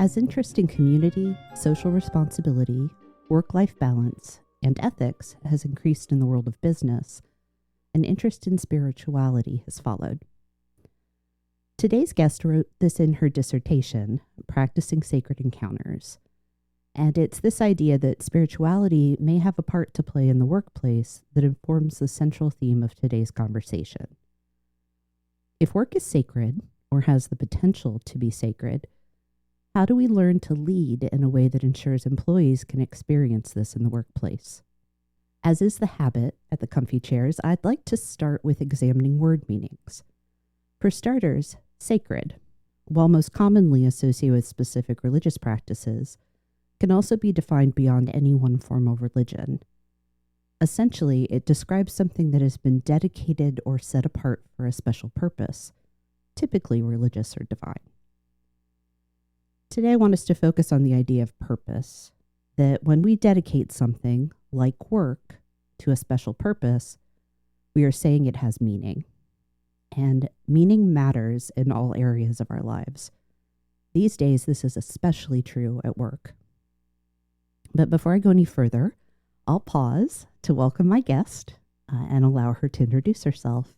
As interest in community, social responsibility, work-life balance, and ethics has increased in the world of business, an interest in spirituality has followed. Today's guest wrote this in her dissertation, Practicing Sacred Encounters, and it's this idea that spirituality may have a part to play in the workplace that informs the central theme of today's conversation. If work is sacred, or has the potential to be sacred, how do we learn to lead in a way that ensures employees can experience this in the workplace? As is the habit at the Comfy Chairs, I'd like to start with examining word meanings. For starters, sacred, while most commonly associated with specific religious practices, can also be defined beyond any one form of religion. Essentially, it describes something that has been dedicated or set apart for a special purpose, typically religious or divine. Today, I want us to focus on the idea of purpose, that when we dedicate something, like work, to a special purpose, we are saying it has meaning. And meaning matters in all areas of our lives. These days, this is especially true at work. But before I go any further, I'll pause to welcome my guest and allow her to introduce herself.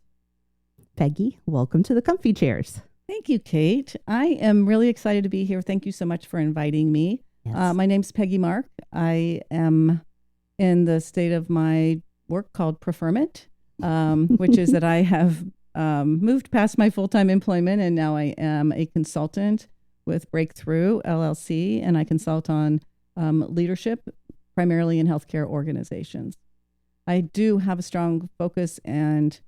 Peggy, welcome to the Comfy Chairs. Thank you, Kate. I am really excited to be here. Thank you so much for inviting me. Yes. My name's Peggy Mark. I am in the state of my work called preferment, which is that I have moved past my full-time employment, and now I am a consultant with Breakthrough LLC, and I consult on leadership, primarily in healthcare organizations. I do have a strong focus and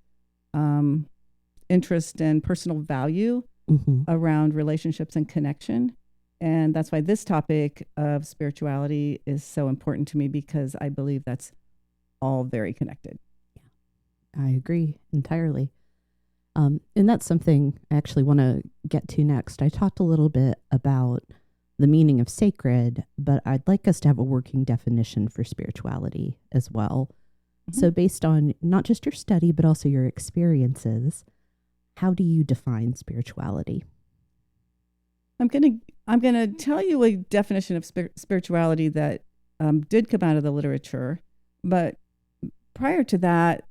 interest and personal value around relationships and connection. And that's why this topic of spirituality is so important to me, because I believe that's all very connected. I agree entirely. And that's something I actually want to get to next. I talked a little bit about the meaning of sacred, but I'd like us to have a working definition for spirituality as well. Mm-hmm. So based on not just your study, but also your experiences, how do you define spirituality? I'm gonna tell you a definition of spirituality that did come out of the literature, but prior to that,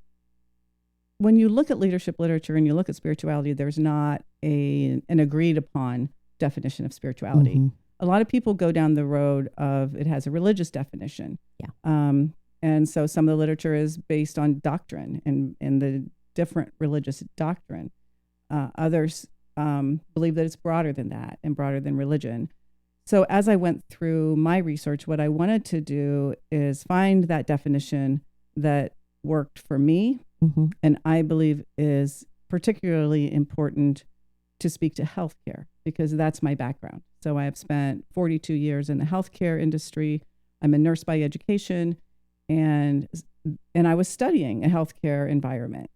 when you look at leadership literature and you look at spirituality, there's not an agreed upon definition of spirituality. Mm-hmm. A lot of people go down the road of it has a religious definition. Yeah. And so some of the literature is based on doctrine and the different religious doctrine. Others believe that it's broader than that and broader than religion. So as I went through my research, what I wanted to do is find that definition that worked for me, and I believe is particularly important to speak to healthcare, because that's my background. So I have spent 42 years in the healthcare industry. I'm a nurse by education, and I was studying a healthcare environment.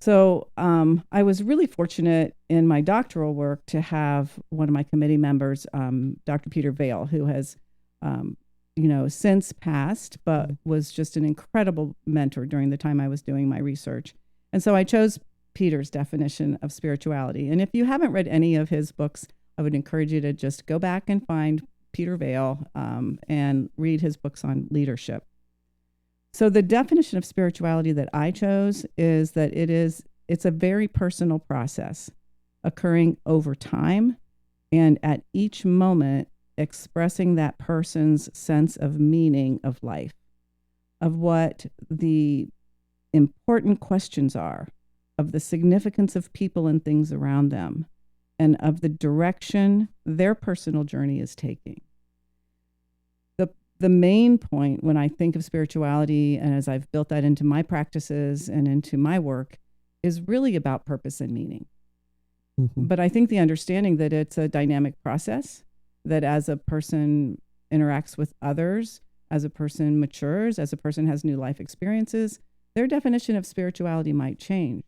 So I was really fortunate in my doctoral work to have one of my committee members, Dr. Peter Vale, who has, since passed, but was just an incredible mentor during the time I was doing my research. And so I chose Peter's definition of spirituality. And if you haven't read any of his books, I would encourage you to just go back and find Peter Vale and read his books on leadership. So the definition of spirituality that I chose is that it's a very personal process occurring over time, and at each moment expressing that person's sense of meaning of life, of what the important questions are, of the significance of people and things around them, and of the direction their personal journey is taking. The main point when I think of spirituality, and as I've built that into my practices and into my work, is really about purpose and meaning. Mm-hmm. But I think the understanding that it's a dynamic process, that as a person interacts with others, as a person matures, as a person has new life experiences, their definition of spirituality might change.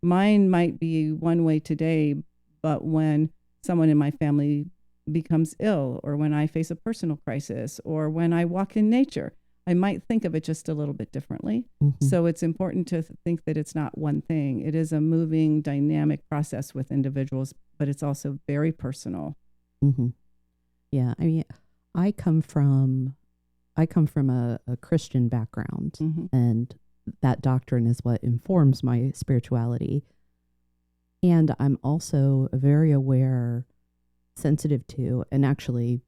Mine might be one way today, but when someone in my family becomes ill, or when I face a personal crisis, or when I walk in nature, I might think of it just a little bit differently. Mm-hmm. So it's important to think that it's not one thing. It is a moving, dynamic process with individuals, but it's also very personal. Mm-hmm. Yeah. I mean, I come from a Christian background, Mm-hmm. and that doctrine is what informs my spirituality. And I'm also very aware, sensitive to, and actually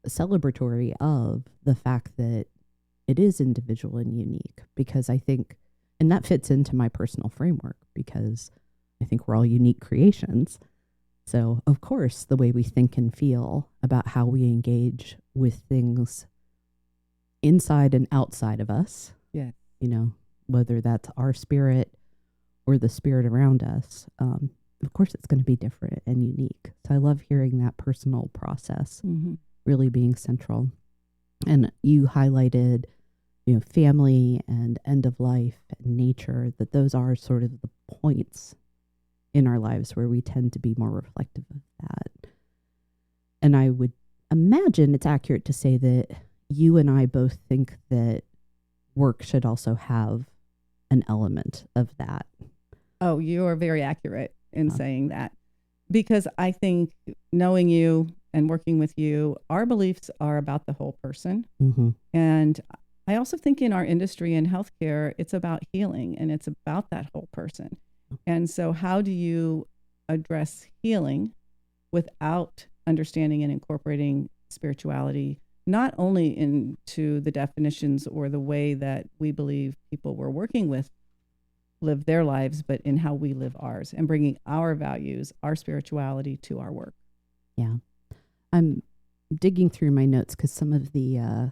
celebratory of the fact that it is individual and unique, because I think, and that fits into my personal framework, because I think we're all unique creations. So, of course, the way we think and feel about how we engage with things inside and outside of us, Yeah. Whether that's our spirit or the spirit around us, of course, it's going to be different and unique. So I love hearing that personal process Mm-hmm. really being central. And you highlighted, family and end of life and nature, that those are sort of the points in our lives where we tend to be more reflective of that. And I would imagine it's accurate to say that you and I both think that work should also have an element of that. Oh, you are very accurate in Yeah. saying that, because I think, knowing you and working with you, our beliefs are about the whole person. Mm-hmm. And I also think in our industry in healthcare, it's about healing, and it's about that whole person. And so how do you address healing without understanding and incorporating spirituality, not only into the definitions or the way that we believe people we're working with live their lives, but in how we live ours, and bringing our values, our spirituality to our work. Yeah. I'm digging through my notes because some of the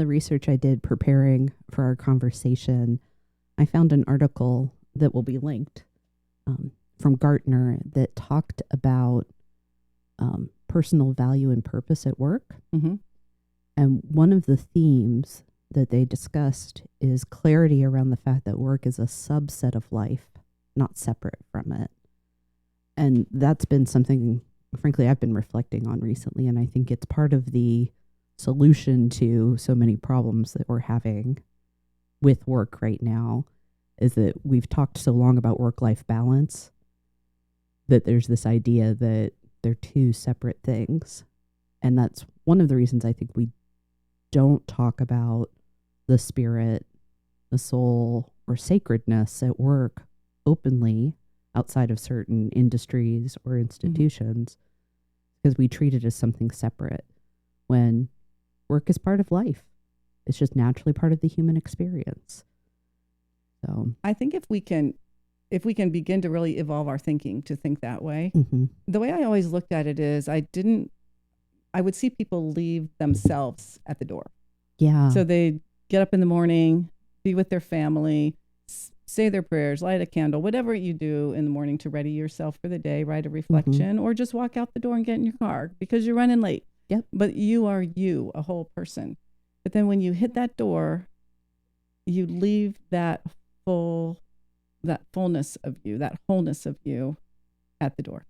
research I did preparing for our conversation, I found an article that will be linked from Gartner that talked about personal value and purpose at work. Mm-hmm. And one of the themes that they discussed is clarity around the fact that work is a subset of life, not separate from it. And that's been something, frankly, I've been reflecting on recently. And I think it's part of the solution to so many problems that we're having with work right now, is that we've talked so long about work-life balance that there's this idea that they're two separate things. And that's one of the reasons I think we don't talk about the spirit, the soul, or sacredness at work openly outside of certain industries or institutions, because we treat it as something separate, when work is part of life. It's just naturally part of the human experience. So I think if we can begin to really evolve our thinking to think that way, mm-hmm. the way I always looked at it is I would see people leave themselves at the door. Yeah. So they get up in the morning, be with their family, say their prayers, light a candle, whatever you do in the morning to ready yourself for the day, write a reflection, or just walk out the door and get in your car because you're running late. Yep. But you are you, a whole person. But then when you hit that door, you leave that fullness of you, that wholeness of you at the door.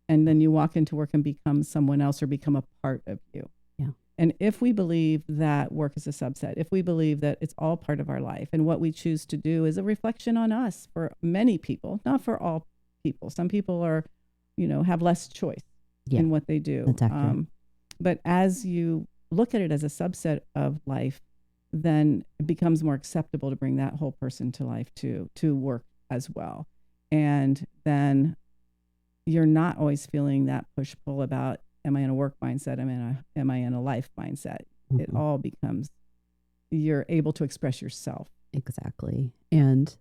And then you walk into work and become someone else, or become a part of you. Yeah. And if we believe that work is a subset, if we believe that it's all part of our life, and what we choose to do is a reflection on us for many people, not for all people. Some people are, have less choice in what they do. That's accurate. But as you look at it as a subset of life, then it becomes more acceptable to bring that whole person to life to work as well. And then you're not always feeling that push-pull about, am I in a work mindset? Am I in a life mindset? Mm-hmm. It all becomes, you're able to express yourself. Exactly. And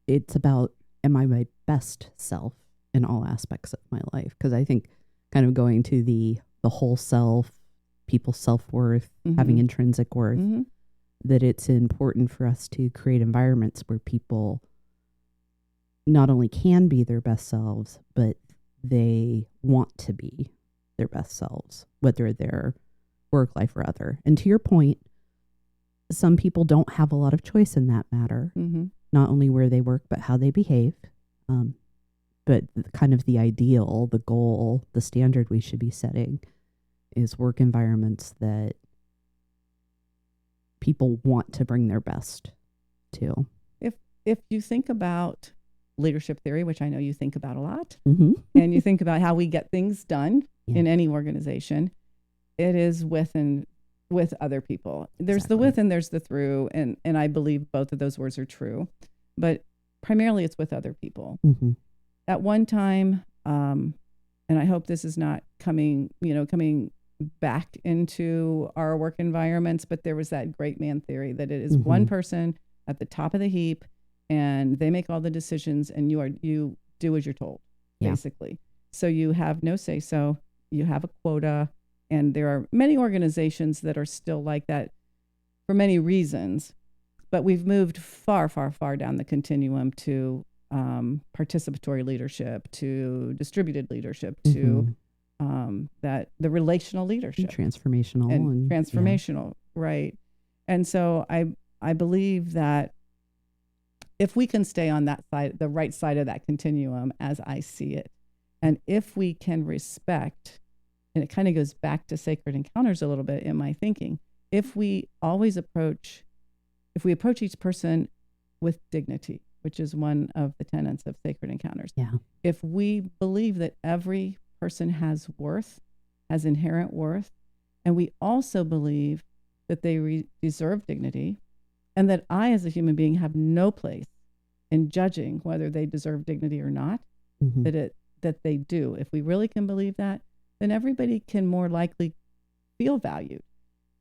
it's about, am I my best self in all aspects of my life? Because I think kind of going to the whole self, people's self-worth, having intrinsic worth, that it's important for us to create environments where people not only can be their best selves, but they want to be their best selves, whether they're work life or other. And to your point, some people don't have a lot of choice in that matter, not only where they work, but how they behave. But kind of the ideal, the goal, the standard we should be setting is work environments that people want to bring their best to. If you think about leadership theory, which I know you think about a lot, Mm-hmm. and you think about how we get things done in any organization, it is with other people. There's the Exactly. with and there's the through, and I believe both of those words are true, but primarily it's with other people. Mm-hmm. At one time, and I hope this is not coming back into our work environments, but there was that great man theory that it is one person at the top of the heap, and they make all the decisions, and you do as you're told, basically. So you have no say so. You have a quota, and there are many organizations that are still like that for many reasons, but we've moved far, far, far down the continuum to participatory leadership, to distributed leadership, to that the relational leadership, transformational and transformational, right? And so I believe that if we can stay on that side, the right side of that continuum, as I see it, and if we can respect, and it kind of goes back to Sacred Encounters a little bit in my thinking, if we approach each person with dignity, which is one of the tenets of Sacred Encounters. Yeah. If we believe that every person has worth, has inherent worth, and we also believe that they deserve dignity, and that I, as a human being, have no place in judging whether they deserve dignity or not, that they do. If we really can believe that, then everybody can more likely feel valued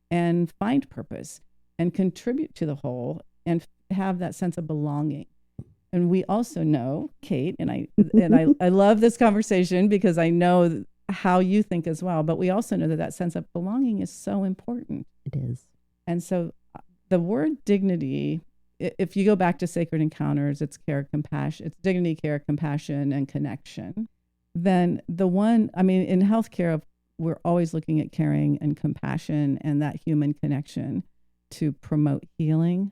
and find purpose and contribute to the whole and have that sense of belonging. And we also know, Kate, and I love this conversation because I know how you think as well, but we also know that sense of belonging is so important. It is. And so the word dignity, if you go back to Sacred Encounters, it's care, compassion, it's dignity, care, compassion, and connection. Then in healthcare, we're always looking at caring and compassion and that human connection to promote healing.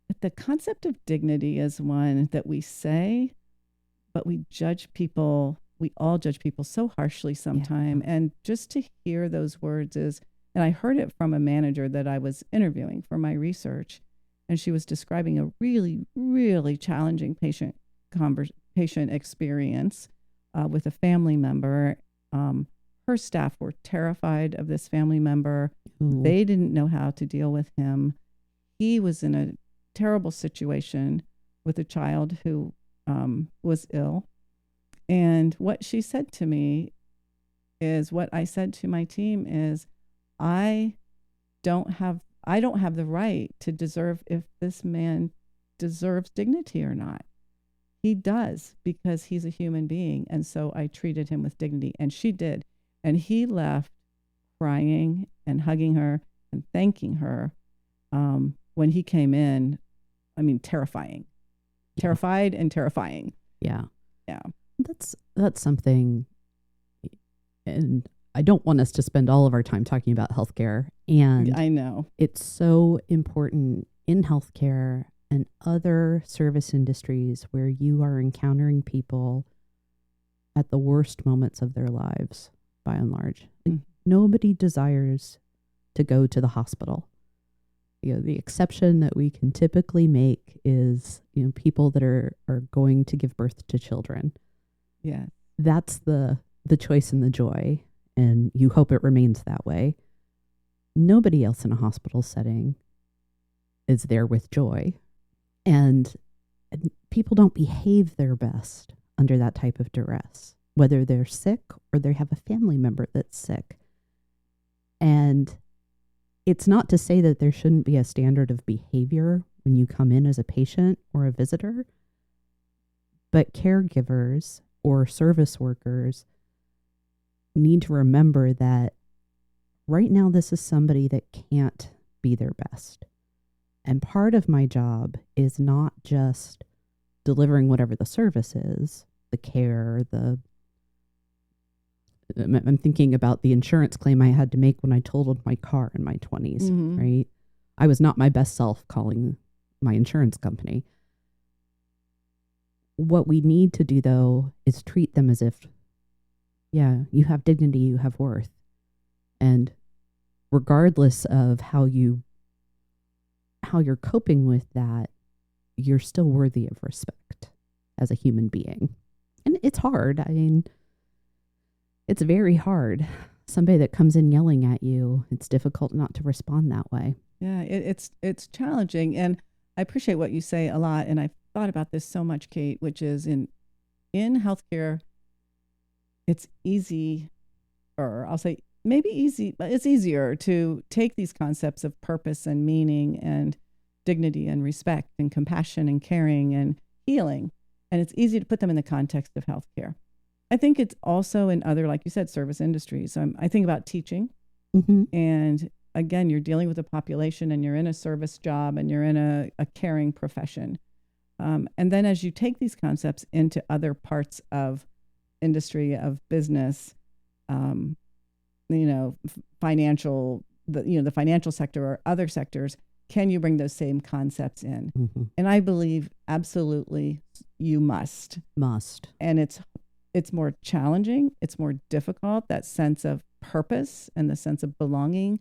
But the concept of dignity is one that we say, but we all judge people so harshly sometimes. Yeah. And just to hear those words and I heard it from a manager that I was interviewing for my research, and she was describing a really, really challenging patient experience with a family member. Her staff were terrified of this family member. Ooh. They didn't know how to deal with him. He was in a terrible situation with a child who was ill. And what she said to me is what I said to my team is, I don't have the right to deserve if this man deserves dignity or not. He does, because he's a human being. And so I treated him with dignity, and she did. And he left crying and hugging her and thanking her when he came in. I mean, terrifying. Yeah. Terrified and terrifying. Yeah. Yeah. That's something, and I don't want us to spend all of our time talking about healthcare. And I know it's so important in healthcare and other service industries where you are encountering people at the worst moments of their lives, by and large. Like, nobody desires to go to the hospital. The exception that we can typically make is, people that are going to give birth to children. Yeah. That's the choice and the joy, and you hope it remains that way. Nobody else in a hospital setting is there with joy. And people don't behave their best under that type of duress, whether they're sick or they have a family member that's sick. And it's not to say that there shouldn't be a standard of behavior when you come in as a patient or a visitor, but caregivers or service workers need to remember that right now this is somebody that can't be their best. And part of my job is not just delivering whatever the service is, the care, I'm thinking about the insurance claim I had to make when I totaled my car in my 20s, right? I was not my best self calling my insurance company. What we need to do, though, is treat them as if, yeah, you have dignity, you have worth. And regardless of how you're coping with that, you're still worthy of respect as a human being. And it's hard. I mean, it's very hard. somebody that comes in yelling at you, it's difficult not to respond that way. Yeah, it's challenging, and I appreciate what you say a lot. And I've thought about this so much, Kate, which is in healthcare, it's easy, or I'll say maybe easy, but it's easier to take these concepts of purpose and meaning and dignity and respect and compassion and caring and healing, and it's easy to put them in the context of healthcare. I think it's also in other, like you said, service industries. I think about teaching, and again, you're dealing with a population, and you're in a service job, and you're in a caring profession. And then as you take these concepts into other parts of industry, of business, financial, the financial sector or other sectors, can you bring those same concepts in? And I believe absolutely you must. And it's more challenging. It's more difficult. That sense of purpose and the sense of belonging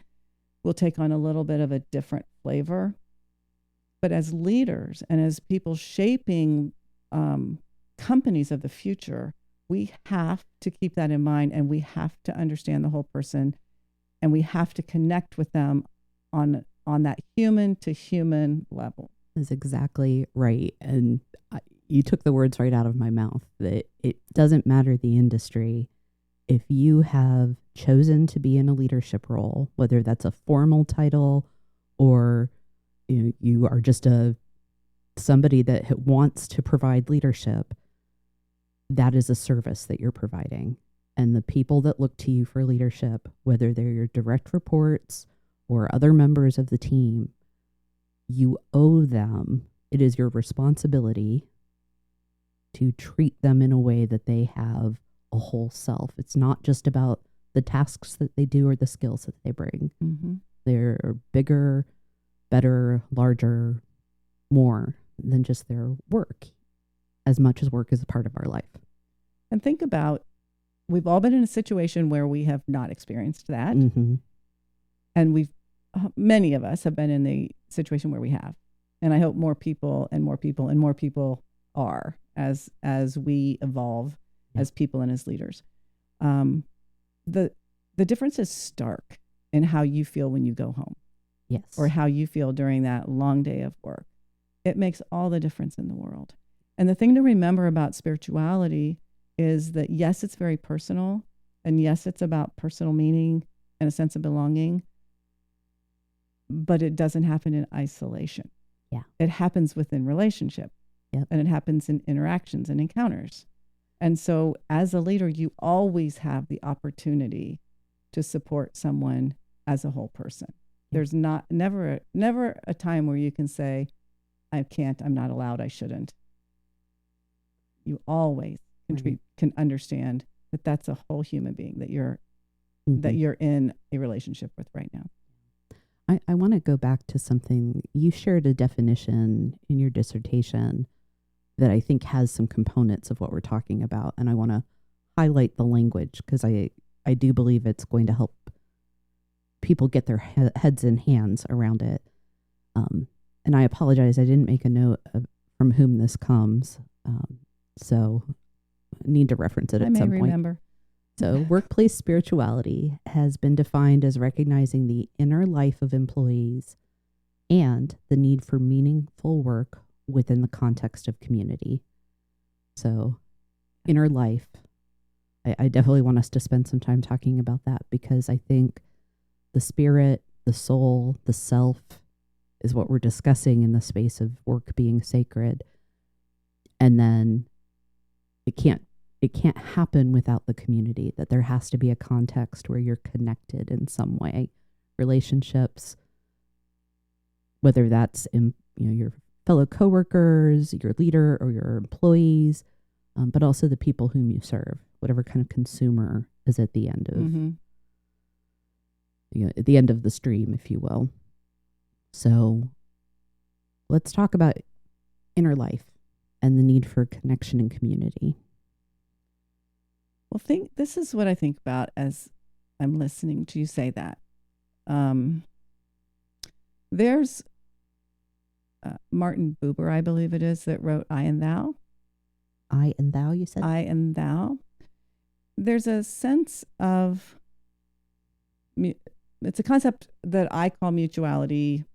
will take on a little bit of a different flavor. But as leaders and as people shaping companies of the future, we have to keep that in mind, and we have to understand the whole person, and we have to connect with them on that human to human level. That's exactly right. And you took the words right out of my mouth, that it doesn't matter the industry. If you have chosen to be in a leadership role, whether that's a formal title or you are just somebody that wants to provide leadership, that is a service that you're providing. And the people that look to you for leadership, whether they're your direct reports or other members of the team, you owe them. It is your responsibility to treat them in a way that they have a whole self. It's not just about the tasks that they do or the skills that they bring. They're bigger, better, larger, more than just their work, as much as work is a part of our life. And think about, we've all been in a situation where we have not experienced that. And many of us have been in the situation where we have. And I hope more people and more people and more people are, as we evolve as people and as leaders. The difference is stark in how you feel when you go home. Yes. Or how you feel during that long day of work. It makes all the difference in the world. And the thing to remember about spirituality is that, yes, it's very personal. And yes, it's about personal meaning and a sense of belonging. But it doesn't happen in isolation. Yeah. It happens within relationship. Yep. And it happens in interactions and encounters. And so as a leader, you always have the opportunity to support someone as a whole person. There's never a time where you can say, I can't, I'm not allowed, I shouldn't. You always can understand that that's a whole human being that you're in a relationship with right now. I want to go back to something. You shared a definition in your dissertation that I think has some components of what we're talking about. And I want to highlight the language because I do believe it's going to help people get their heads and hands around it. And I apologize, I didn't make a note of from whom this comes. So I need to reference it at some point. Remember. So workplace spirituality has been defined as recognizing the inner life of employees and the need for meaningful work within the context of community. So inner life, I definitely want us to spend some time talking about that, because I think the spirit, the soul, the self is what we're discussing in the space of work being sacred. And then it can't happen without the community, that there has to be a context where you're connected in some way. Relationships, whether that's in your fellow coworkers, your leader, or your employees, but also the people whom you serve, whatever kind of consumer is at the end of at the end of the stream, if you will. So let's talk about inner life and the need for connection and community. Well, this is what I think about as I'm listening to you say that. There's Martin Buber, I believe it is, that wrote I and Thou. I and Thou, you said? I and Thou. There's a sense of it's a concept that I call mutuality,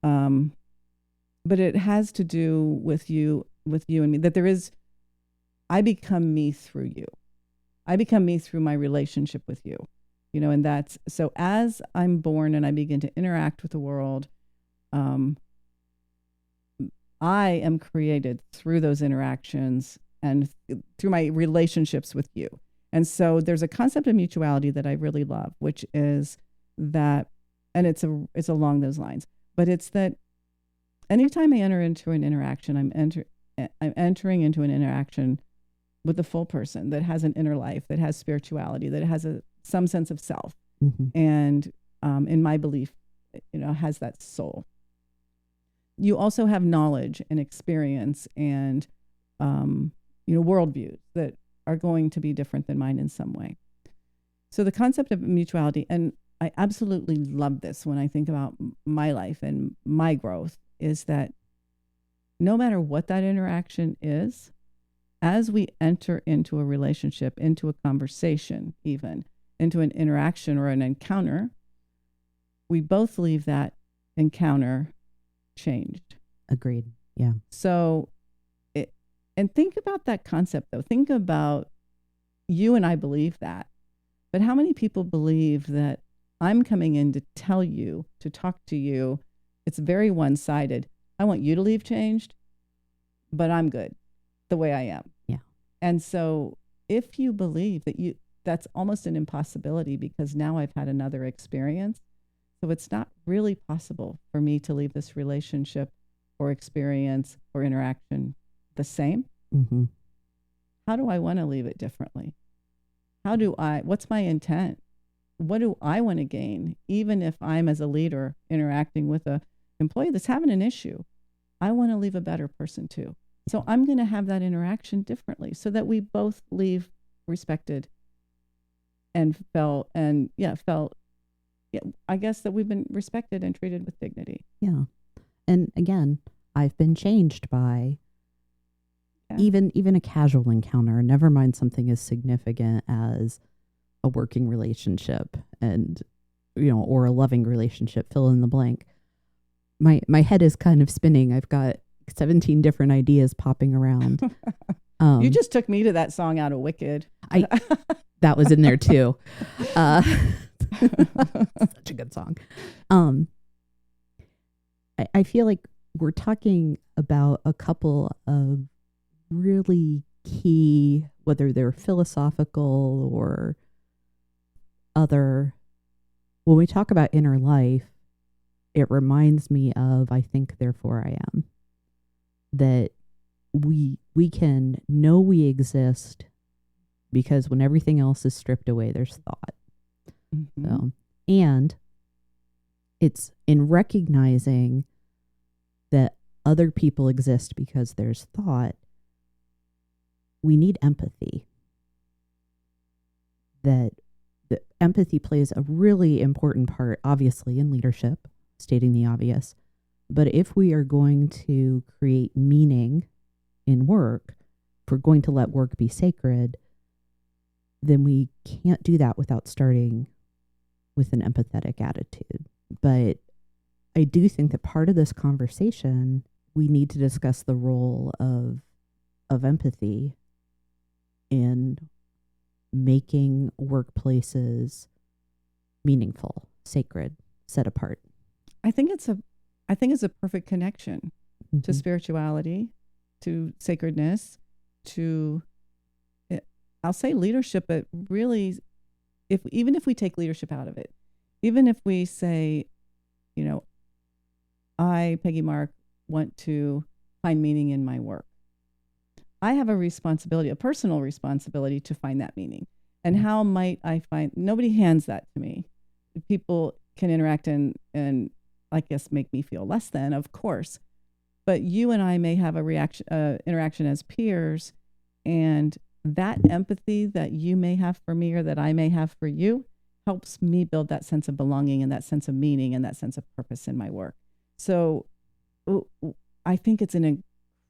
but it has to do with you and me. That I become me through you. I become me through my relationship with you. And that's so. As I'm born and I begin to interact with the world, I am created through those interactions and through my relationships with you. And so there's a concept of mutuality that I really love, which is that, and it's along those lines, but it's that anytime I enter into an interaction, I'm entering into an interaction with a full person that has an inner life, that has spirituality, that has some sense of self, and in my belief, has that soul. You also have knowledge and experience and worldviews that are going to be different than mine in some way. So the concept of mutuality, and I absolutely love this when I think about my life and my growth, is that no matter what that interaction is, as we enter into a relationship, into a conversation, even into an interaction or an encounter, we both leave that encounter changed. Agreed. Yeah. So, and think about that concept though. Think about, you and I believe that, but how many people believe that I'm coming in to tell you, to talk to you? It's very one-sided. I want you to leave changed, but I'm good the way I am. Yeah. And so if you believe that that's almost an impossibility, because now I've had another experience. So it's not really possible for me to leave this relationship or experience or interaction the same. Mm-hmm. How do I want to leave it differently? What's my intent? What do I want to gain? Even if I'm, as a leader, interacting with an employee that's having an issue, I want to leave a better person too. So I'm going to have that interaction differently so that we both leave respected and felt, I guess that we've been respected and treated with dignity. Yeah. And again, I've been changed by even a casual encounter, never mind something as significant as a working relationship and, or a loving relationship, fill in the blank. My head is kind of spinning. I've got 17 different ideas popping around. You just took me to that song out of Wicked. That was in there too. Such a good song. I feel like we're talking about a couple of really key, whether they're philosophical or other. When we talk about inner life, it reminds me of I think, therefore I am. That we can know we exist because when everything else is stripped away, there's thought. Mm-hmm. So, and it's in recognizing that other people exist because there's thought, we need empathy. That the empathy plays a really important part, obviously, in leadership, stating the obvious. But if we are going to create meaning in work, if we're going to let work be sacred, then we can't do that without starting with an empathetic attitude. But I do think that part of this conversation, we need to discuss the role of empathy in making workplaces meaningful, sacred, set apart. I think it's a perfect connection to spirituality, to sacredness, to, I'll say leadership, but really, even if we take leadership out of it, even if we say, I, Peggy Mark, want to find meaning in my work, I have a responsibility, a personal responsibility to find that meaning. And how might I find, nobody hands that to me. People can interact and I guess make me feel less than, of course. But you and I may have a interaction as peers, and that empathy that you may have for me or that I may have for you helps me build that sense of belonging and that sense of meaning and that sense of purpose in my work. So I think it's an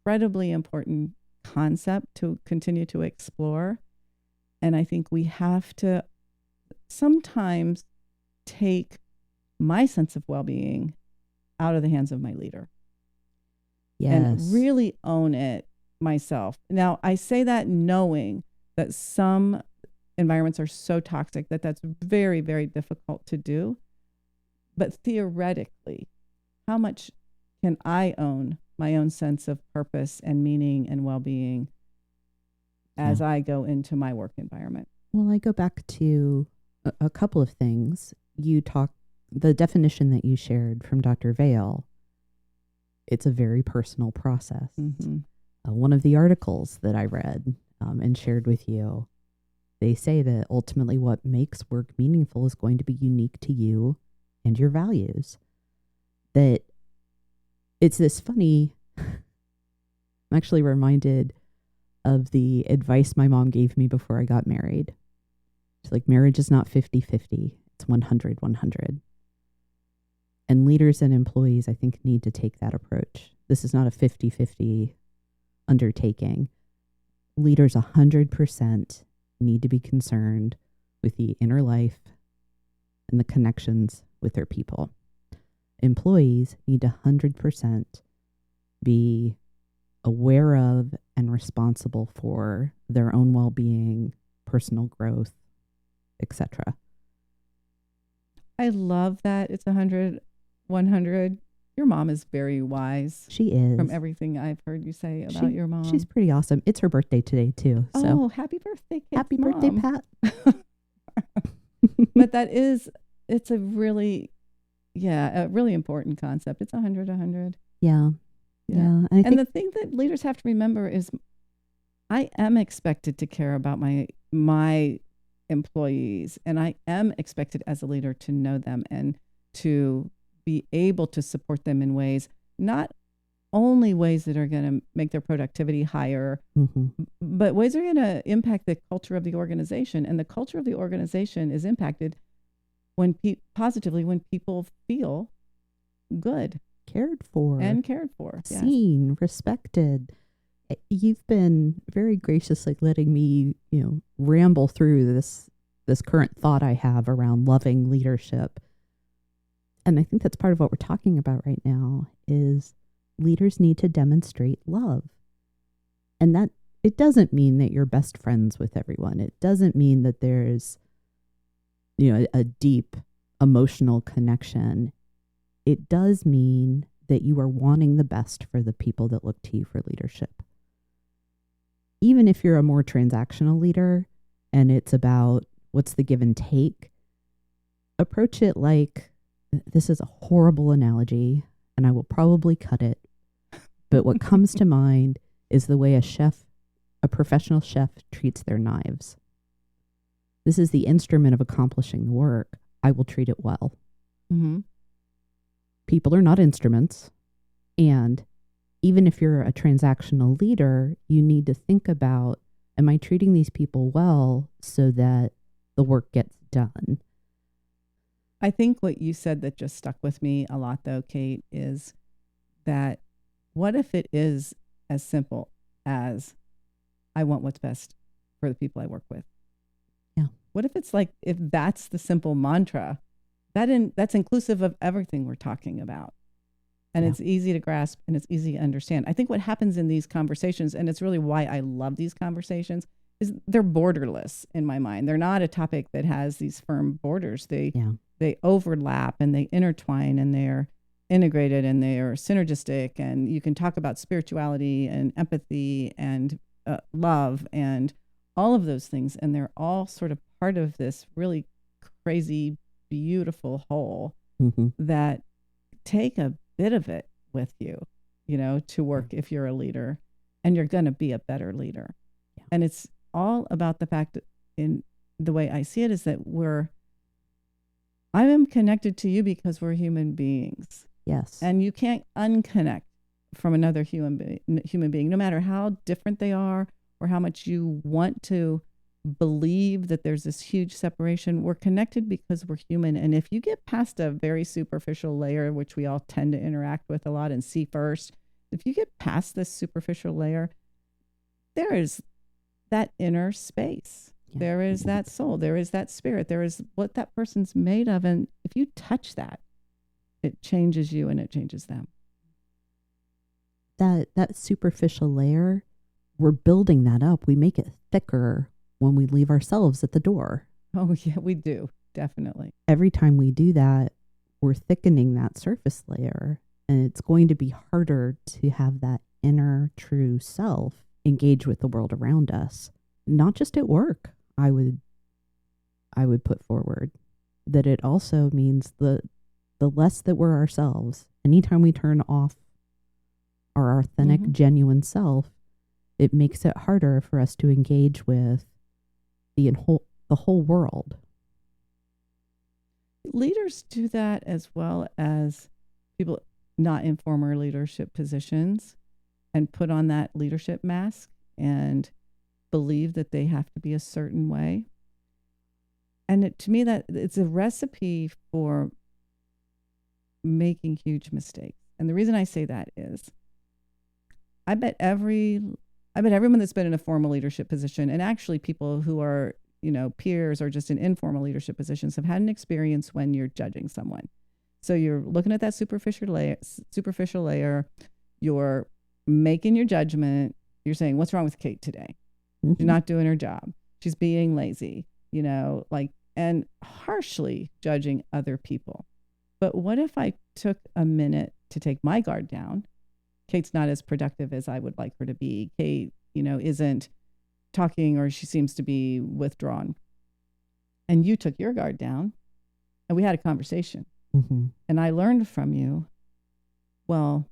incredibly important concept to continue to explore. And I think we have to sometimes take my sense of well-being out of the hands of my leader. Yes. And really own it myself. Now, I say that knowing that some environments are so toxic that that's very, very difficult to do. But theoretically, how much can I own my own sense of purpose and meaning and well-being as I go into my work environment? Well, I go back to a couple of things. The definition that you shared from Dr. Vale, it's a very personal process. Mm-hmm. One of the articles that I read and shared with you, they say that ultimately what makes work meaningful is going to be unique to you and your values. That it's this funny, I'm actually reminded of the advice my mom gave me before I got married. She's like, marriage is not 50-50, it's 100-100. And leaders and employees, I think, need to take that approach. This is not a 50-50 undertaking. Leaders 100% need to be concerned with the inner life and the connections with their people. Employees need to 100% be aware of and responsible for their own well-being, personal growth, etc. I love that it's 100-100. Your mom is very wise. She is. From everything I've heard you say about your mom. She's pretty awesome. It's her birthday today, too. So. Oh, happy birthday, Kate's Happy mom. birthday, Pat. But it's a really, a really important concept. It's 100-100. Yeah. And the thing that leaders have to remember is I am expected to care about my employees, and I am expected as a leader to know them and to be able to support them in ways, not only ways that are going to make their productivity higher, but ways that are going to impact the culture of the organization. And the culture of the organization is impacted positively when people feel good. Cared for. Seen, respected. You've been very graciously letting me, ramble through this current thought I have around loving leadership. And I think that's part of what we're talking about right now is leaders need to demonstrate love. And that it doesn't mean that you're best friends with everyone. It doesn't mean that there's, a deep emotional connection. It does mean that you are wanting the best for the people that look to you for leadership. Even if you're a more transactional leader and it's about what's the give and take, approach it like, this is a horrible analogy and I will probably cut it, but what comes to mind is the way a professional chef treats their knives. This is the instrument of accomplishing the work. I will treat it well. Mm-hmm. People are not instruments. And even if you're a transactional leader, you need to think about, am I treating these people well so that the work gets done? I think what you said that just stuck with me a lot, though, Kate, is that what if it is as simple as I want what's best for the people I work with? Yeah. What if it's like, if that's the simple mantra, that's inclusive of everything we're talking about. And it's easy to grasp and it's easy to understand. I think what happens in these conversations, and it's really why I love these conversations, is they're borderless in my mind. They're not a topic that has these firm borders. They overlap and they intertwine and they're integrated and they are synergistic. And you can talk about spirituality and empathy and love and all of those things. And they're all sort of part of this really crazy, beautiful whole that take a bit of it with you, to work if you're a leader, and you're going to be a better leader. Yeah. And it's all about the fact that, in the way I see it, is that I am connected to you because we're human beings. Yes. And you can't unconnect from another human being, no matter how different they are or how much you want to believe that there's this huge separation. We're connected because we're human. And if you get past a very superficial layer, which we all tend to interact with a lot and see first, if you get past this superficial layer, there is that inner space Yeah. There is that soul. There is that spirit. There is what that person's made of. And if you touch that, it changes you and it changes them. That superficial layer, we're building that up. We make it thicker when we leave ourselves at the door. Oh, yeah, we do. Definitely. Every time we do that, we're thickening that surface layer. And it's going to be harder to have that inner true self engage with the world around us. Not just at work, I would put forward that it also means the less that we're ourselves, anytime we turn off our authentic, genuine self, it makes it harder for us to engage with the whole world. Leaders do that as well as people not in former leadership positions and put on that leadership mask and believe that they have to be a certain way. And to me, that it's a recipe for making huge mistakes. And the reason I say that is I bet everyone that's been in a formal leadership position, and actually people who are, peers or just in informal leadership positions, have had an experience when you're judging someone. So you're looking at that superficial layer, you're making your judgment, you're saying, what's wrong with Kate today? Mm-hmm. She's not doing her job. She's being lazy, and harshly judging other people. But what if I took a minute to take my guard down? Kate's not as productive as I would like her to be. Kate, isn't talking, or she seems to be withdrawn. And you took your guard down and we had a conversation. Mm-hmm. And I learned from you, well,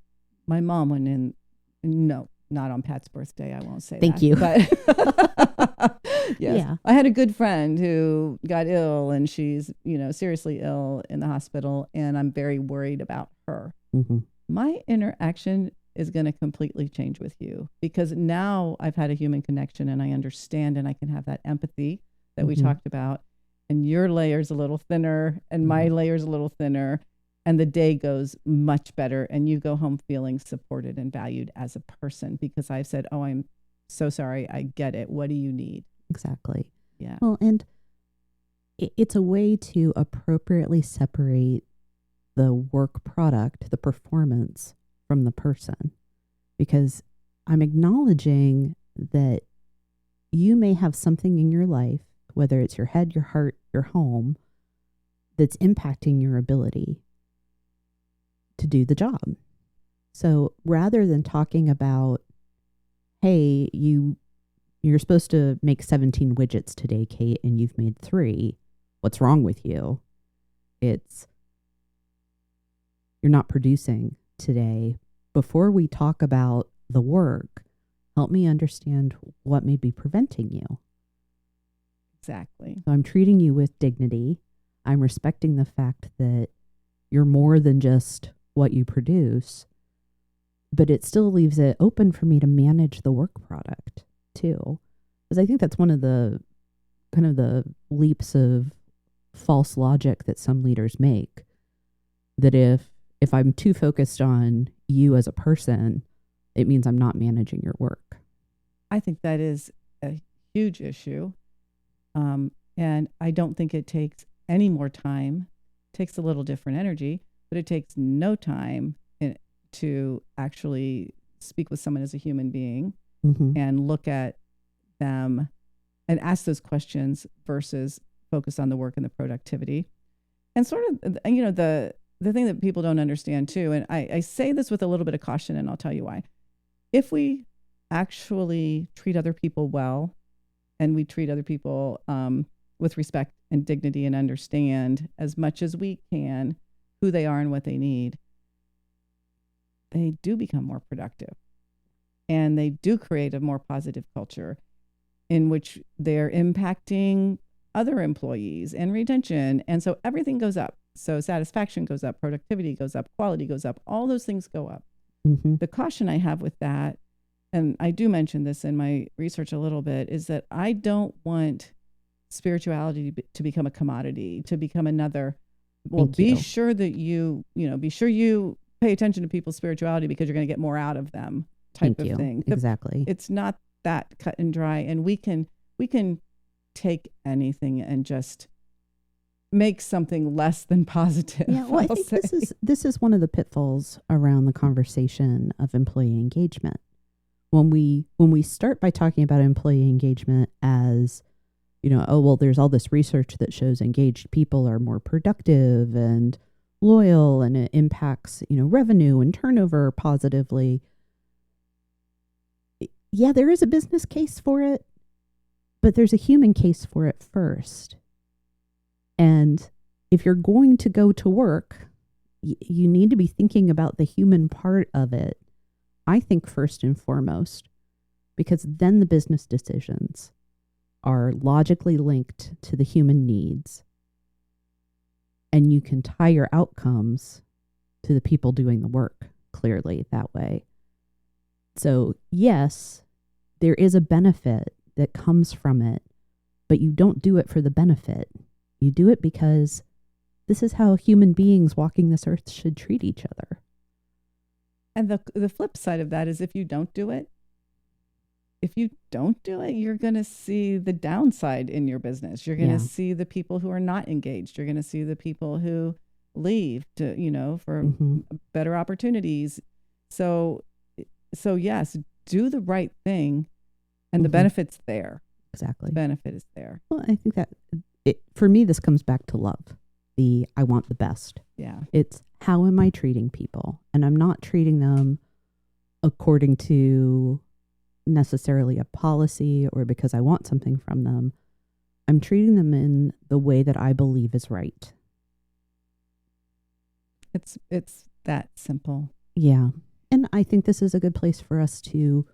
my mom went in, no, not on Pat's birthday. I won't say Thank that. you. But yes, Yeah. I had a good friend who got ill, and she's, seriously ill in the hospital, and I'm very worried about her. Mm-hmm. My interaction is going to completely change with you, because now I've had a human connection and I understand, and I can have that empathy that we talked about, and your layer's a little thinner and my layer's a little thinner, and the day goes much better, and you go home feeling supported and valued as a person, because I've said, oh, I'm so sorry. I get it. What do you need? Exactly. Yeah. Well, and it's a way to appropriately separate the work product, the performance, from the person, because I'm acknowledging that you may have something in your life, whether it's your head, your heart, your home, that's impacting your ability to do the job. So rather than talking about, hey, you're supposed to make 17 widgets today, Kate, and you've made 3. What's wrong with you? It's, you're not producing today. Before we talk about the work, help me understand what may be preventing you. Exactly. So I'm treating you with dignity. I'm respecting the fact that you're more than just what you produce, but it still leaves it open for me to manage the work product too. Because I think that's one of the kind of the leaps of false logic that some leaders make, that if I'm too focused on you as a person, it means I'm not managing your work. I think that is a huge issue. And I don't think it takes any more time. It takes a little different energy, but it takes no time to actually speak with someone as a human being and look at them and ask those questions versus focus on the work and the productivity. And sort of, the thing that people don't understand too, and I say this with a little bit of caution, and I'll tell you why. If we actually treat other people well, and we treat other people with respect and dignity, and understand as much as we can who they are and what they need, they do become more productive. And they do create a more positive culture in which they're impacting other employees and retention. And so everything goes up. So satisfaction goes up, productivity goes up, quality goes up, all those things go up. The caution I have with that, and I do mention this in my research a little bit, is that I don't want spirituality to become a commodity, to become another, well, be sure that you pay attention to people's spirituality because you're going to get more out of them type of thing. Exactly. It's not that cut and dry. And we can take anything and just make something less than positive. Yeah, well, I I'll think say. this is one of the pitfalls around the conversation of employee engagement. When we start by talking about employee engagement as, oh, well, there's all this research that shows engaged people are more productive and loyal, and it impacts, revenue and turnover positively. Yeah, there is a business case for it, but there's a human case for it first. And if you're going to go to work, you need to be thinking about the human part of it, I think, first and foremost, because then the business decisions are logically linked to the human needs. And you can tie your outcomes to the people doing the work clearly that way. So yes, there is a benefit that comes from it, but you don't do it for the benefit. You do it because this is how human beings walking this earth should treat each other. And the flip side of that is if you don't do it, you're going to see the downside in your business. You're going to see the people who are not engaged. You're going to see the people who leave to, for better opportunities. So yes, do the right thing, and the benefit's there. Exactly. The benefit is there. Well, I think that for me, this comes back to love. I want the best. Yeah. It's how am I treating people? And I'm not treating them according to necessarily a policy or because I want something from them. I'm treating them in the way that I believe is right. It's that simple. Yeah. And I think this is a good place for us to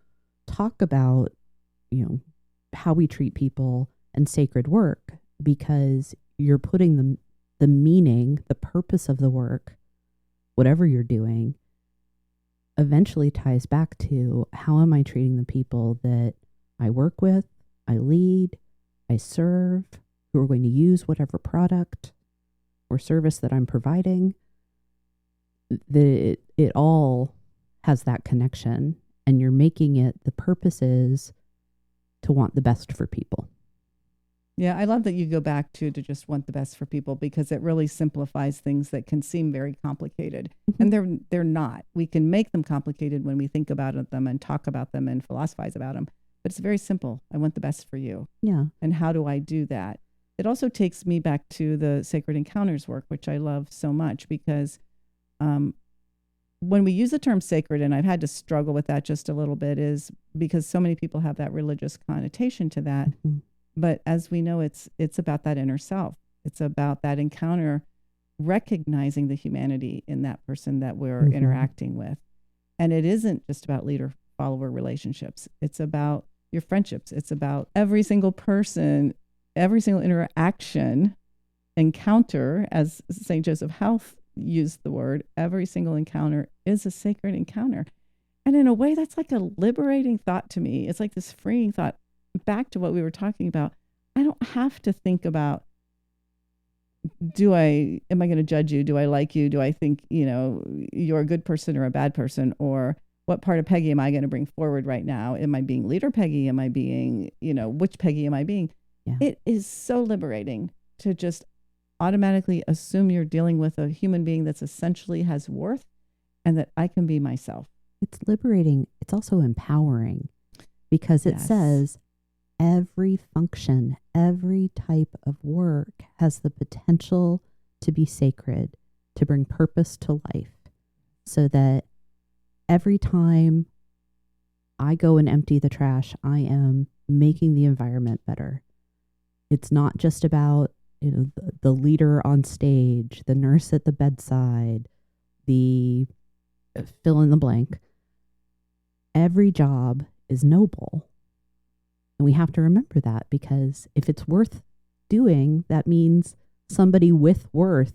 talk about, how we treat people and sacred work, because you're putting the meaning, the purpose of the work, whatever you're doing, eventually ties back to how am I treating the people that I work with, I lead, I serve, who are going to use whatever product or service that I'm providing. That it all has that connection, and you're making it, the purpose is to want the best for people. Yeah, I love that you go back to just want the best for people, because it really simplifies things that can seem very complicated. And they're not. We can make them complicated when we think about them and talk about them and philosophize about them. But it's very simple. I want the best for you. Yeah. And how do I do that? It also takes me back to the Sacred Encounters work, which I love so much, because when we use the term sacred, and I've had to struggle with that just a little bit, is because so many people have that religious connotation to that. But as we know, it's about that inner self. It's about that encounter, recognizing the humanity in that person that we're interacting with. And it isn't just about leader-follower relationships. It's about your friendships. It's about every single person, every single interaction, encounter, as St. Joseph Health used the word, every single encounter is a sacred encounter. And in a way, that's like a liberating thought to me. It's like this freeing thought. Back to what we were talking about, I don't have to think about, am I going to judge you? Do I like you? Do I think, you're a good person or a bad person? Or what part of Peggy am I going to bring forward right now? Am I being leader Peggy? Am I being, which Peggy am I being? Yeah. It is so liberating to just automatically assume you're dealing with a human being that's essentially has worth, and that I can be myself. It's liberating. It's also empowering, because it says, every function, every type of work has the potential to be sacred, to bring purpose to life, so that every time I go and empty the trash, I am making the environment better. It's not just about, the leader on stage, the nurse at the bedside, the fill in the blank. Every job is noble. And we have to remember that, because if it's worth doing, that means somebody with worth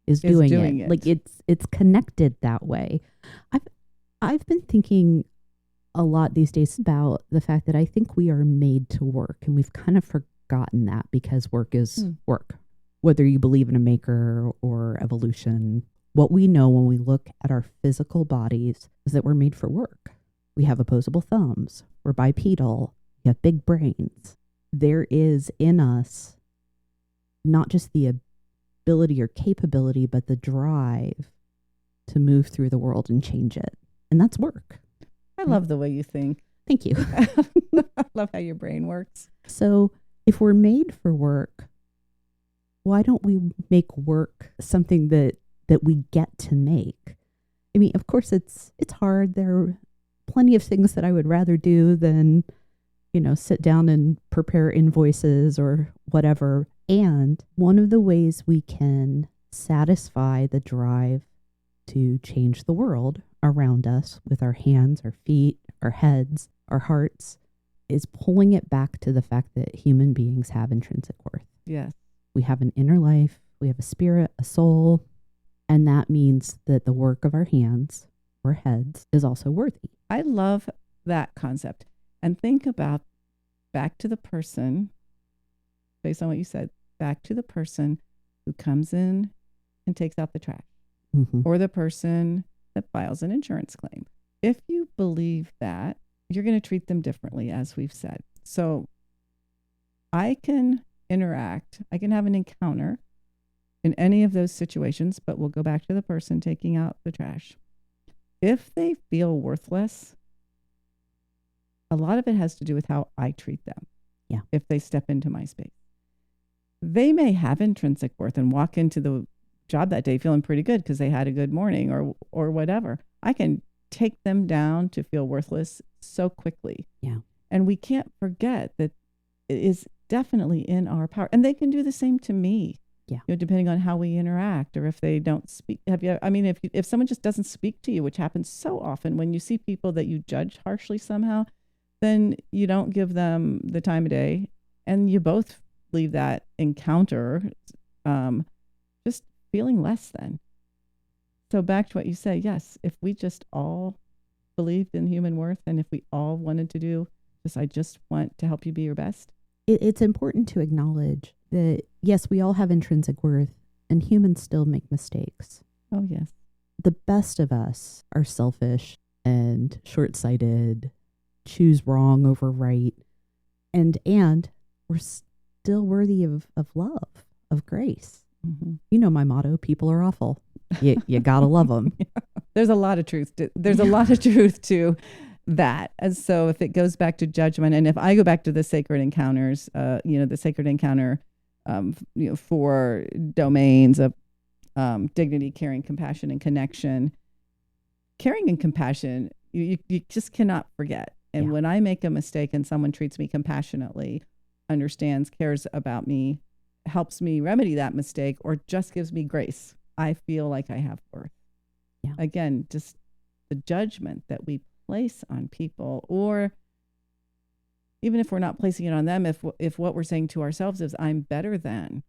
is doing it. Like it's connected that way. I've been thinking a lot these days about the fact that I think we are made to work, and we've kind of forgotten that, because work is work. Whether you believe in a maker or evolution, what we know when we look at our physical bodies is that we're made for work. We have opposable thumbs. We're bipedal. We have big brains. there is in us not just the ability or capability, but the drive to move through the world and change it. And that's work. I love the way you think. Thank you. I love how your brain works. So if we're made for work, why don't we make work something that we get to make? I mean, of course, it's hard. There are plenty of things that I would rather do than, sit down and prepare invoices or whatever. And one of the ways we can satisfy the drive to change the world around us with our hands, our feet, our heads, our hearts is pulling it back to the fact that human beings have intrinsic worth. Yes. We have an inner life, we have a spirit, a soul, and that means that the work of our hands or heads is also worthy. I love that concept. And think about back to the person, based on what you said, back to the person who comes in and takes out the trash, or the person that files an insurance claim. If you believe that, you're going to treat them differently, as we've said. So I can interact, I can have an encounter in any of those situations, but we'll go back to the person taking out the trash. If they feel worthless, a lot of it has to do with how I treat them. Yeah. If they step into my space, they may have intrinsic worth and walk into the job that day feeling pretty good because they had a good morning or whatever. I can take them down to feel worthless so quickly. Yeah. And we can't forget that it is definitely in our power. And they can do the same to me. Yeah. Depending on how we interact, or if they don't speak. If someone just doesn't speak to you, which happens so often when you see people that you judge harshly somehow, then you don't give them the time of day, and you both leave that encounter just feeling less than. So back to what you say, yes, if we just all believed in human worth, and if we all wanted to do this, I just want to help you be your best. It's important to acknowledge that, yes, we all have intrinsic worth, and humans still make mistakes. Oh, yes. The best of us are selfish and short-sighted, choose wrong over right, and we're still worthy of love, of grace. Mm-hmm. You know my motto, people are awful. You gotta love them. Yeah. There's a lot of truth. There's a lot of truth to that. And so if it goes back to judgment, and if I go back to the sacred encounters, the sacred encounter, for domains of dignity, caring, compassion, and connection, caring and compassion, you just cannot forget. And when I make a mistake and someone treats me compassionately, understands, cares about me, helps me remedy that mistake, or just gives me grace, I feel like I have worth. Yeah. Again, just the judgment that we place on people, or even if we're not placing it on them, if what we're saying to ourselves is I'm better than,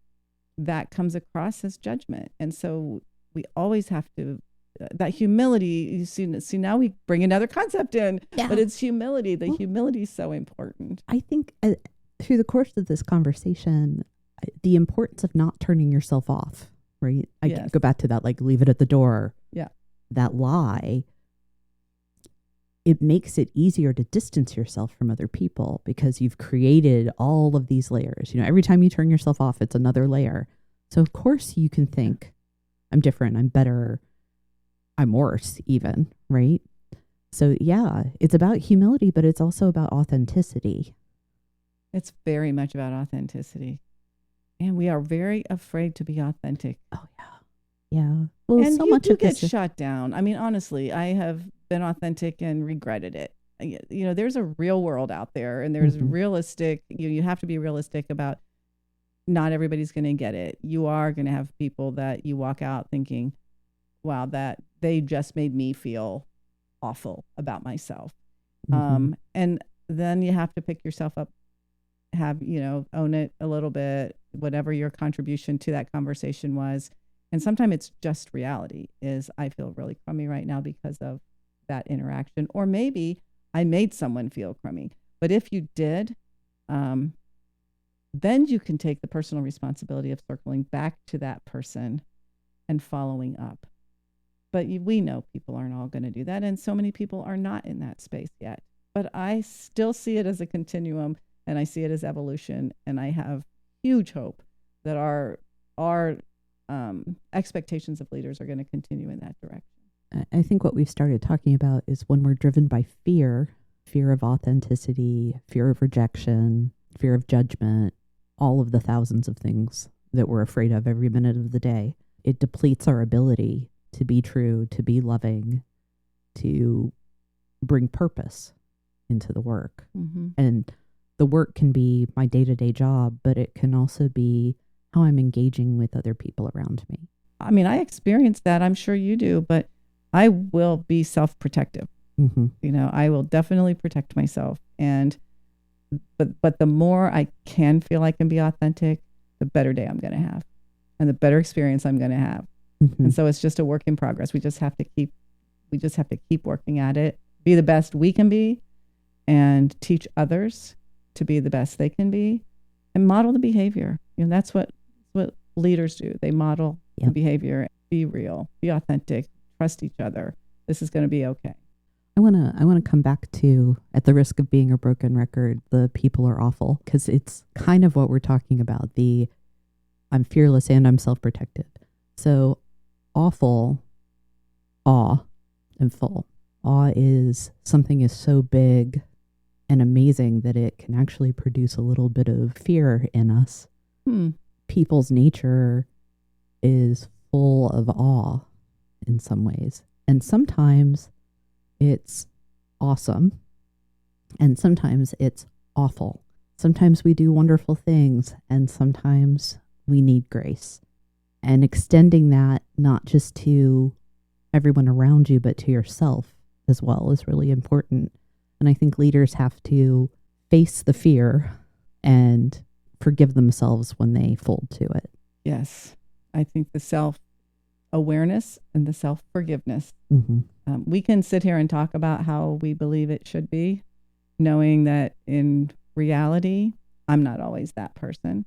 that comes across as judgment. And so we always have to, that humility, you see now we bring another concept in, but it's humility. The humility is so important. I think through the course of this conversation, the importance of not turning yourself off, right? I go back to that, like leave it at the door. Yeah. That lie, it makes it easier to distance yourself from other people because you've created all of these layers. Every time you turn yourself off, it's another layer. So of course you can think, I'm different, I'm better, I'm worse even, right? So yeah, it's about humility, but it's also about authenticity. It's very much about authenticity. And we are very afraid to be authentic. Oh yeah. Yeah. Well, and so you much do of get this shot down. I mean, honestly, I have been authentic and regretted it. There's a real world out there, and there's realistic, you have to be realistic about not everybody's going to get it. You are going to have people that you walk out thinking, wow, that they just made me feel awful about myself. And then you have to pick yourself up, own it a little bit, whatever your contribution to that conversation was. And sometimes it's just reality is I feel really crummy right now because of that interaction. Or maybe I made someone feel crummy. But if you did, then you can take the personal responsibility of circling back to that person and following up. But we know people aren't all going to do that. And so many people are not in that space yet. But I still see it as a continuum. and I see it as evolution, and I have huge hope that our expectations of leaders are going to continue in that direction. I think what we've started talking about is when we're driven by fear of authenticity, fear of rejection, fear of judgment, all of the thousands of things that we're afraid of every minute of the day, it depletes our ability to be true, to be loving, to bring purpose into the work. Mm-hmm. And the work can be my day-to-day job, but it can also be how I'm engaging with other people around me. I mean, I experience that. I'm sure you do, but I will be self-protective. Mm-hmm. You know, I will definitely protect myself. But the more I can feel I can be authentic, the better day I'm going to have and the better experience I'm going to have. Mm-hmm. And so it's just a work in progress. We just have to keep working at it, be the best we can be, and teach others to be the best they can be, and model the behavior. You know, that's what leaders do. They model the behavior. Be real, be authentic, trust each other. This is going to be okay. I want to come back to, at the risk of being a broken record, the people are awful, because it's kind of what we're talking about. I'm fearless and I'm self-protected. So awful, awe, and full. Awe is something is so big and amazing that it can actually produce a little bit of fear in us. People's nature is full of awe in some ways. And sometimes it's awesome. And sometimes it's awful. Sometimes we do wonderful things, and sometimes we need grace. And extending that not just to everyone around you, but to yourself as well is really important. And I think leaders have to face the fear and forgive themselves when they fold to it. Yes. I think the self-awareness and the self-forgiveness. Mm-hmm. We can sit here and talk about how we believe it should be, knowing that in reality, I'm not always that person.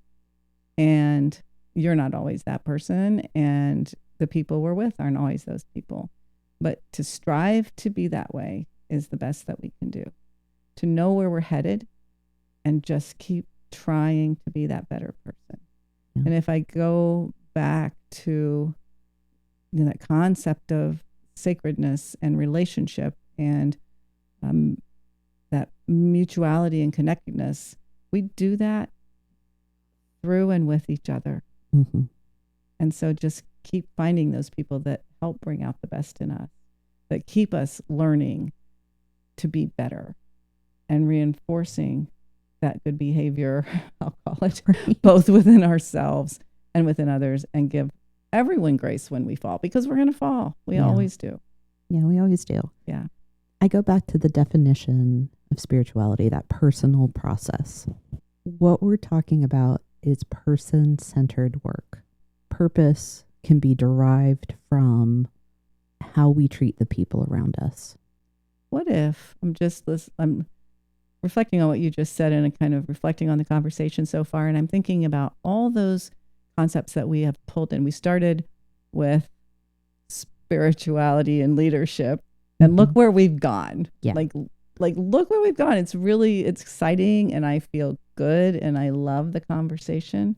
And you're not always that person. And the people we're with aren't always those people. But to strive to be that way is the best that we can do. To know where we're headed and just keep trying to be that better person. Yeah. And if I go back to that concept of sacredness and relationship and that mutuality and connectedness, we do that through and with each other. Mm-hmm. And so just keep finding those people that help bring out the best in us, that keep us learning to be better and reinforcing that good behavior, I'll call it, right, both within ourselves and within others, and give everyone grace when we fall, because we're going to fall. We always do. Yeah, we always do. Yeah. I go back to the definition of spirituality, that personal process. What we're talking about is person-centered work. Purpose can be derived from how we treat the people around us. What if I'm reflecting on what you just said and kind of reflecting on the conversation so far, and I'm thinking about all those concepts that we have pulled in. We started with spirituality and leadership, and look where we've gone. Yeah. Like look where we've gone. It's exciting, and I feel good, and I love the conversation.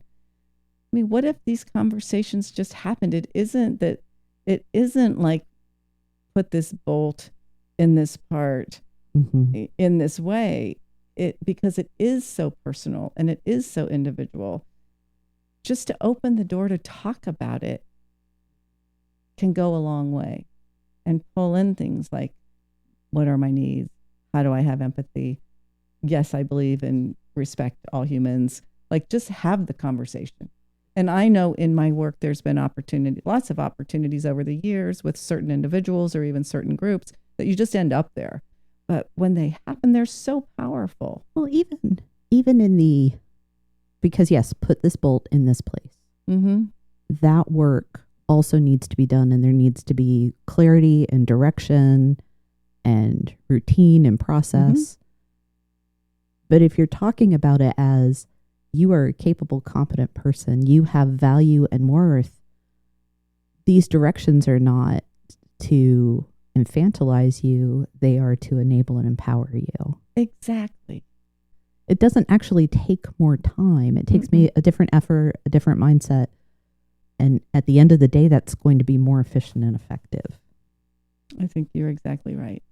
I mean, what if these conversations just happened? It isn't like put this bolt in this part in this way, because it is so personal and it is so individual. Just to open the door to talk about it can go a long way, and pull in things like, what are my needs? How do I have empathy? Yes, I believe in respect all humans. Like, just have the conversation. And I know in my work, there's been lots of opportunities over the years with certain individuals or even certain groups that you just end up there. But when they happen, they're so powerful. Well, even because yes, put this bolt in this place. Mm-hmm. That work also needs to be done, and there needs to be clarity and direction and routine and process. Mm-hmm. But if you're talking about it as you are a capable, competent person, you have value and worth, these directions are not to infantilize you, they are to enable and empower you. Exactly. It doesn't actually take more time. It takes me a different effort, a different mindset. And at the end of the day, that's going to be more efficient and effective. I think you're exactly right.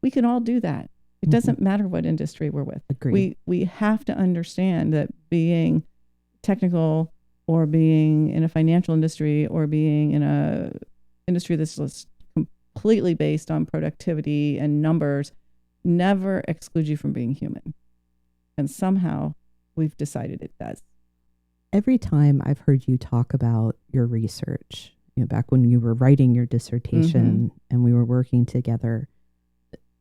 We can all do that. It doesn't matter what industry we're with. Agreed. We have to understand that being technical or being in a financial industry or being in a industry that's just completely based on productivity and numbers never excludes you from being human. And somehow we've decided it does. Every time I've heard you talk about your research, back when you were writing your dissertation and we were working together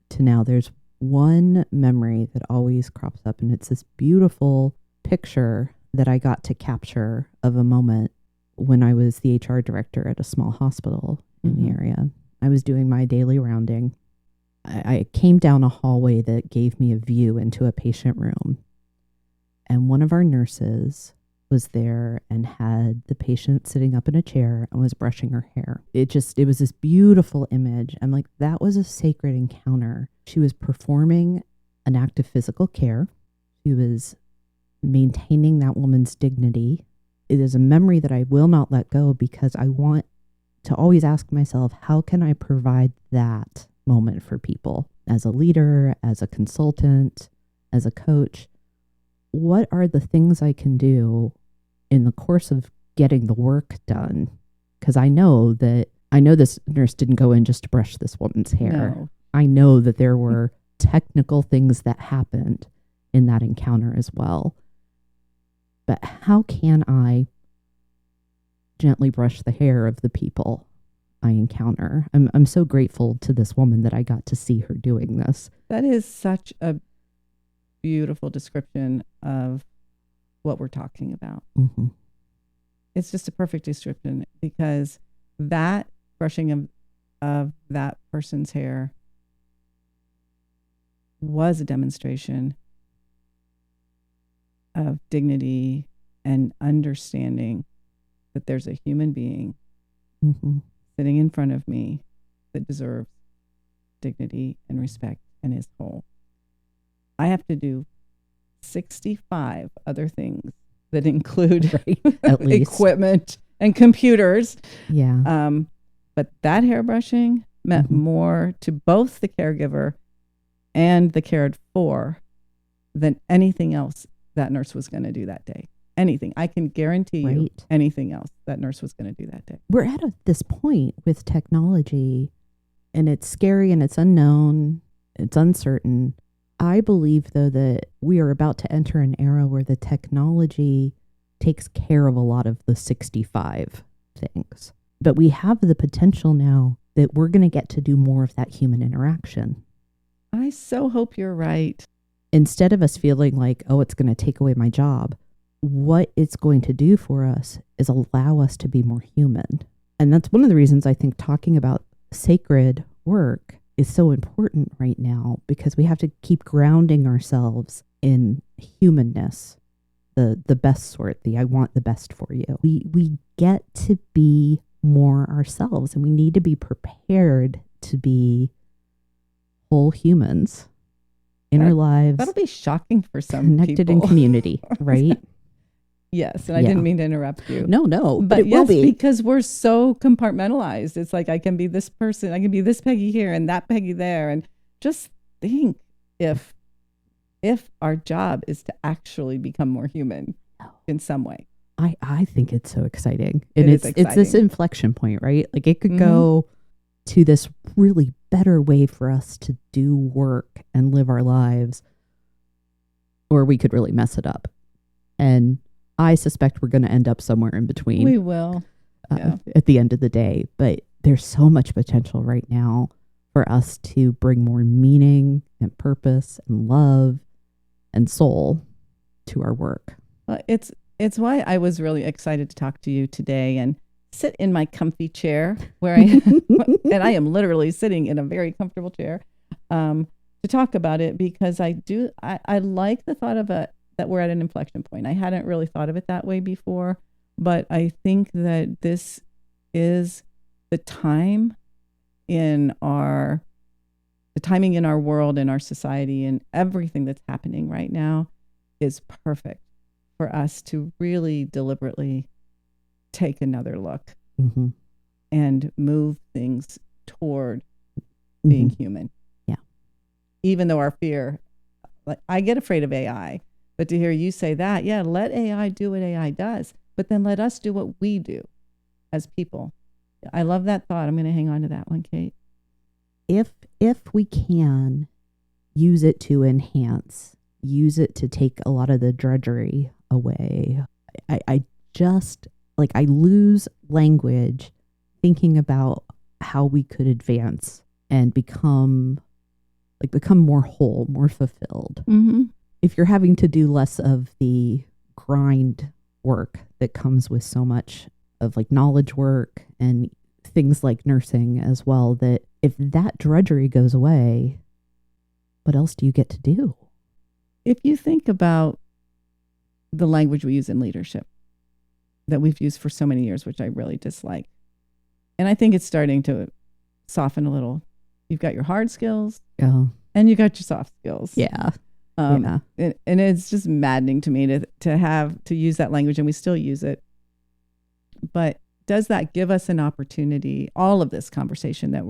to now, there's one memory that always crops up, and it's this beautiful picture that I got to capture of a moment when I was the HR director at a small hospital in the area. I was doing my daily rounding. I came down a hallway that gave me a view into a patient room, and one of our nurses was there and had the patient sitting up in a chair and was brushing her hair. It was this beautiful image. I'm like, that was a sacred encounter. She was performing an act of physical care. She was maintaining that woman's dignity. It is a memory that I will not let go, because I want to always ask myself, how can I provide that moment for people as a leader, as a consultant, as a coach? What are the things I can do in the course of getting the work done? Because I know this nurse didn't go in just to brush this woman's hair. No. I know that there were technical things that happened in that encounter as well. But how can I gently brush the hair of the people I encounter? I'm so grateful to this woman that I got to see her doing this. That is such a beautiful description of what we're talking about. It's just a perfect description, because that brushing of that person's hair was a demonstration of dignity and understanding that there's a human being sitting in front of me that deserves dignity and respect and is whole. I have to do 65 other things that include at least equipment and computers. Yeah. But that hair brushing meant more to both the caregiver and the cared for than anything else that nurse was going to do that day. Anything. I can guarantee you anything else that nurse was going to do that day. We're at this point with technology, and it's scary and it's unknown. It's uncertain. I believe, though, that we are about to enter an era where the technology takes care of a lot of the 65 things. But we have the potential now that we're going to get to do more of that human interaction. I so hope you're right. Instead of us feeling like, oh, it's going to take away my job, what it's going to do for us is allow us to be more human. And that's one of the reasons I think talking about sacred work is so important right now, because we have to keep grounding ourselves in humanness, the best sort, I want the best for you. We get to be more ourselves, and we need to be prepared to be whole humans in our lives. That'll be shocking for some connected people. in community, right? Yes, and I didn't mean to interrupt you. No, but it will be. Because we're so compartmentalized. It's like, I can be this person, I can be this Peggy here and that Peggy there. And just think if our job is to actually become more human in some way. I think it's so exciting. And it's this inflection point, right? Like, it could go to this really better way for us to do work and live our lives, or we could really mess it up. And I suspect we're going to end up somewhere in between. We will. At the end of the day. But there's so much potential right now for us to bring more meaning and purpose and love and soul to our work. Well, it's why I was really excited to talk to you today and sit in my comfy chair where and I am literally sitting in a very comfortable chair to talk about it, because I like the thought of that we're at an inflection point. I hadn't really thought of it that way before, but I think that this is the timing in our world, in our society, and everything that's happening right now, is perfect for us to really deliberately take another look Mm-hmm. and move things toward Mm-hmm. being human. Yeah. Even though our fear, like I get afraid of AI, but to hear you say that, yeah, let AI do what AI does, but then let us do what we do as people. I love that thought. I'm going to hang on to that one, Kate. If we can use it to enhance, use it to take a lot of the drudgery away, I just like I lose language thinking about how we could advance and become more whole, more fulfilled. Mm-hmm. If you're having to do less of the grind work that comes with so much of like knowledge work and things like nursing as well, that if that drudgery goes away, what else do you get to do? If you think about the language we use in leadership that we've used for so many years, which I really dislike, and I think it's starting to soften a little. You've got your hard skills Oh, and you got your soft skills. yeah. And it's just maddening to me to use that language, and we still use it. But does that give us an opportunity? All of this conversation that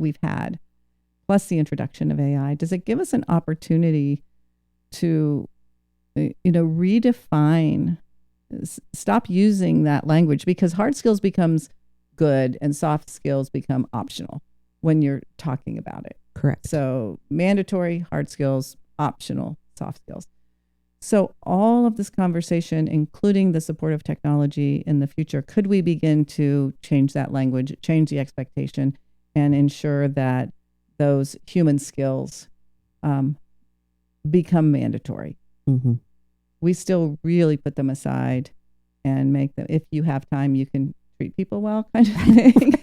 we've had, plus the introduction of AI, does it give us an opportunity to, redefine? Stop using that language, because hard skills becomes good and soft skills become optional when you're talking about it. Correct. So mandatory hard skills, optional soft skills. So all of this conversation, including the support of technology in the future, could we begin to change that language, change the expectation, and ensure that those human skills become mandatory? Mm-hmm. We still really put them aside and make them, if you have time, you can treat people well, kind of thing.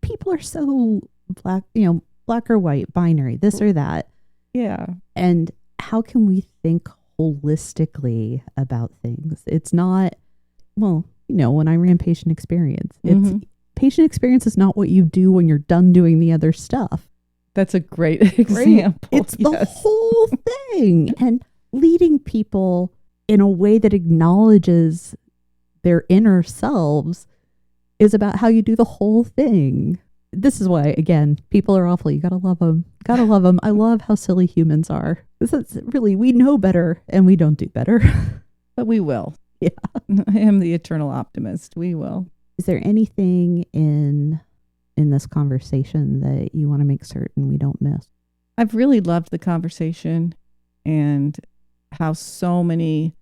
People are so black or white, binary, this or that. Yeah. And how can we think holistically about things? It's not, when I ran patient experience, patient experience is not what you do when you're done doing the other stuff. That's a great example. It's the whole thing. And leading people in a way that acknowledges their inner selves is about how you do the whole thing. This is why, again, people are awful. You gotta love them. Gotta love them. I love how silly humans are. This is really, we know better and we don't do better. But we will. Yeah. I am the eternal optimist. We will. Is there anything in this conversation that you want to make certain we don't miss? I've really loved the conversation and how so many,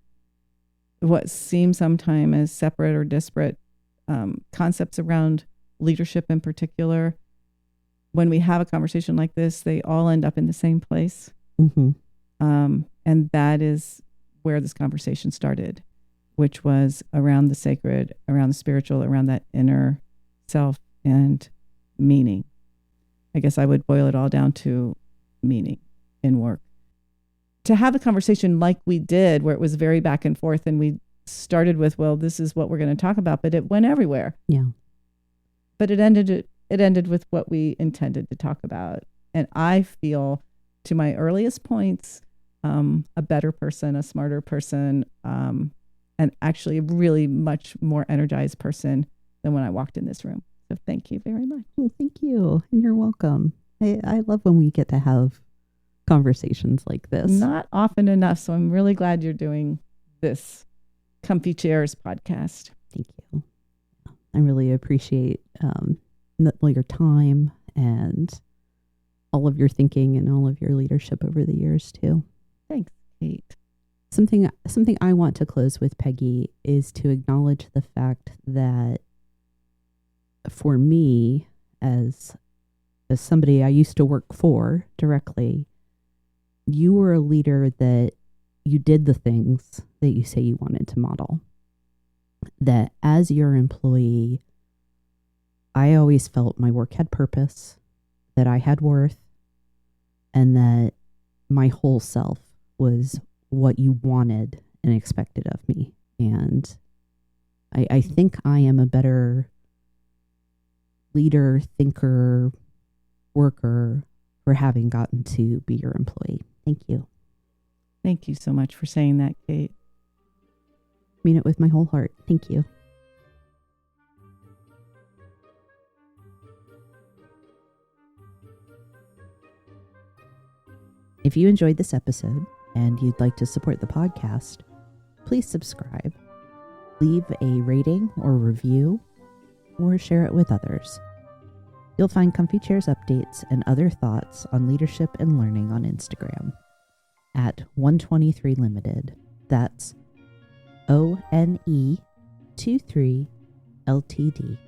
what seem sometimes as separate or disparate concepts around leadership in particular, when we have a conversation like this, they all end up in the same place. Mm-hmm. And that is where this conversation started, which was around the sacred, around the spiritual, around that inner self and meaning. I guess I would boil it all down to meaning in work. To have a conversation like we did, where it was very back and forth, and we started with, well, this is what we're going to talk about, but it went everywhere. Yeah. But it ended with what we intended to talk about. And I feel, to my earliest points, a better person, a smarter person, and actually a really much more energized person than when I walked in this room. So thank you very much. Oh, thank you. And you're welcome. I love when we get to have conversations like this. Not often enough. So I'm really glad you're doing this Comfy Chairs podcast. Thank you. I really appreciate your time and all of your thinking and all of your leadership over the years too. Thanks, Kate. Something I want to close with, Peggy, is to acknowledge the fact that for me, as somebody I used to work for directly, you were a leader that you did the things that you say you wanted to model. That as your employee, I always felt my work had purpose, that I had worth, and that my whole self was what you wanted and expected of me. And I think I am a better leader, thinker, worker for having gotten to be your employee. Thank you. Thank you so much for saying that, Kate. Mean it with my whole heart. Thank you. If you enjoyed this episode and you'd like to support the podcast, please subscribe, leave a rating or review, or share it with others. You'll find Comfy Chairs updates and other thoughts on leadership and learning on Instagram at 123 Limited. That's ONE23 LTD.